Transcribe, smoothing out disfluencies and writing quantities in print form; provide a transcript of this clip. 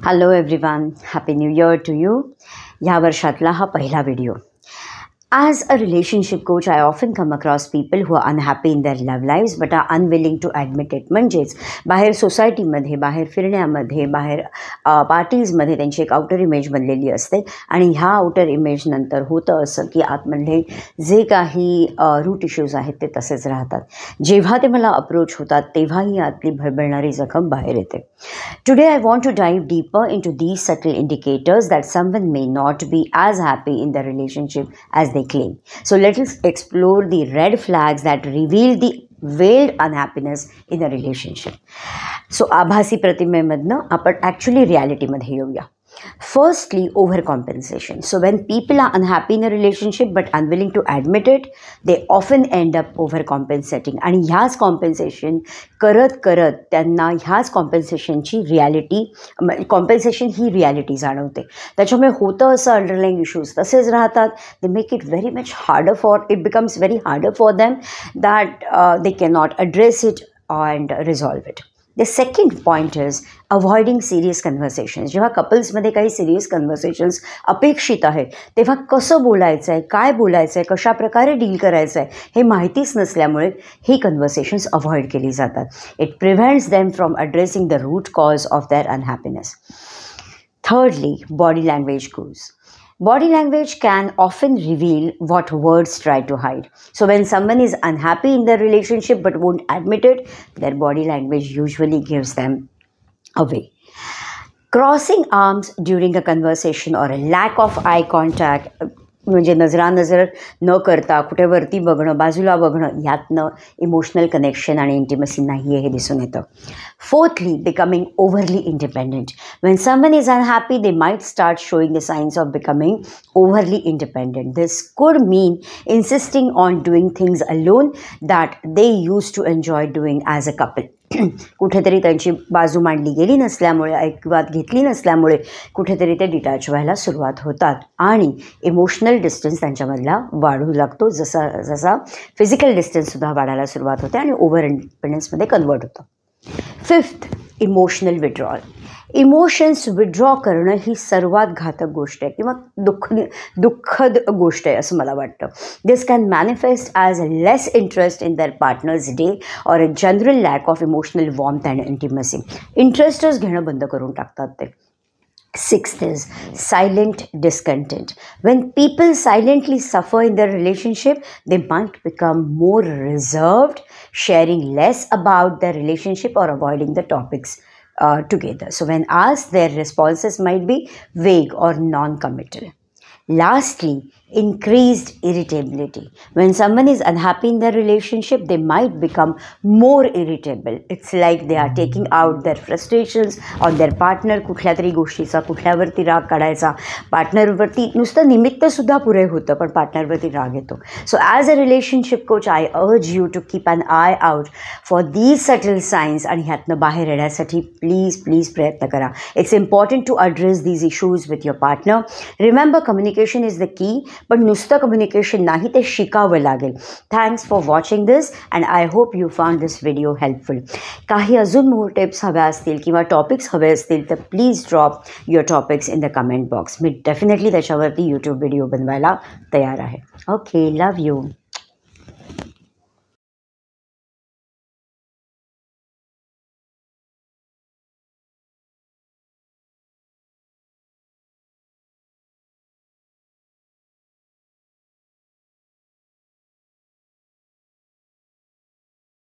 Hello everyone, Happy New Year to you. ह्या वर्षातला हा पहिला video. As a relationship coach, I often come across people who are unhappy in their love lives but are unwilling to admit it. म्हणजेच बाहेर सोसायटीमध्ये, बाहेर फिरण्यामध्ये, बाहेर पार्टीजमध्ये त्यांची एक आउटर इमेज बनलेली असते आणि ह्या आउटर इमेज नंतर होतं असं की आतमधले जे काही रूट इश्यूज आहेत ते तसेच राहतात. जेव्हा ते मला अप्रोच होतात तेव्हाही आतली भळबळणारी जखम बाहेर येते. Today I want to dive deeper into these subtle indicators that someone may not be as happy in the relationship as they claim. So let us explore the red flags that reveal the veiled unhappiness in a relationship. So आभासी प्रतिमेमधनं आपण actually रियालिटीमध्ये येऊया. Firstly, overcompensation. So when people are unhappy in a relationship but unwilling to admit it, they often end up overcompensating. आणि ह्याच compensation करत त्यांना ह्याच कॉम्पेन्सेशनची compensation ही reality जाणवते. त्याच्यामुळे होतं असं अंडरलाईंग इश्यूज तसेच राहतात. They make it very much harder it becomes very harder for them that they cannot address it and resolve it. The second point is avoiding serious conversations. जेव्हा कपल्समध्ये काही serious conversations अपेक्षित आहेत तेव्हा कसं बोलायचं आहे, काय बोलायचं आहे, कशा प्रकारे डील करायचं आहे हे माहितीच नसल्यामुळे ही कन्व्हर्सेशन्स अवॉइड केली जातात. It prevents them from addressing the root cause of their unhappiness. Thirdly, body language cues. Body language can often reveal what words try to hide. So when someone is unhappy in their relationship but won't admit it, their body language usually gives them away. Crossing arms during a conversation or a lack of eye contact, म्हणजे नजरानजर न करता कुठे वरती बघणं, बाजूला बघणं, यातनं emotional connection आणि इंटिमसी नाही आहे हे दिसून येतं. Fourthly, becoming overly independent. When someone is unhappy they might start showing the signs of becoming overly independent. This could mean insisting on doing things alone that they used to enjoy doing as a couple. कुठेतरी त्यांची बाजू मांडली गेली नसल्यामुळे, ऐकवात घेतली नसल्यामुळे कुठेतरी ते डिटॅच व्हायला सुरुवात होतात आणि इमोशनल डिस्टन्स त्यांच्यामधला वाढू लागतो. जसा फिजिकल डिस्टन्ससुद्धा वाढायला सुरुवात होते आणि ओव्हर इंडिपेंडन्समध्ये कन्वर्ट होतं. Fifth, emotional withdrawal. Emotions withdraw करणं ही सर्वात घातक गोष्ट आहे किंवा दुःखद गोष्ट आहे असं मला वाटतं. This can manifest as a less interest in their partners day or a general lack of emotional warmth and intimacy. इंटरेस्टच घेणं बंद करून टाकतात ते. Sixth is silent discontent. When people silently suffer in their relationship, they might become more reserved, sharing less about their relationship or avoiding the topics together. So when asked, their responses might be vague or non-committal. Lastly, increased irritability. When someone is unhappy in their relationship, they might become more irritable. It's like they are taking out their frustrations on their partner. कुठल्या तरी गोष्टीचा कुठल्यावरती राग काढायचा, पार्टनरवरती नुसतं निमित्तसुद्धा पुरे होतं पण पार्टनरवरती राग येतो. So as a relationship coach I urge you to keep an eye out for these subtle signs आणि ह्यातनं बाहेर येण्यासाठी प्लीज प्रयत्न करा. It's important to address these issues with your partner. Remember, communication is the key, पण नुसतं communication नाही, ते शिकावं लागेल. Thanks for watching this and I hope you found this video helpful. काही अजून मोर टिप्स हव्या असतील किंवा टॉपिक्स हवे असतील तर please drop your topics in the comment box. Me definitely त्याच्यावरती यूट्यूब व्हिडिओ बनवायला तयार आहे. Okay, love you.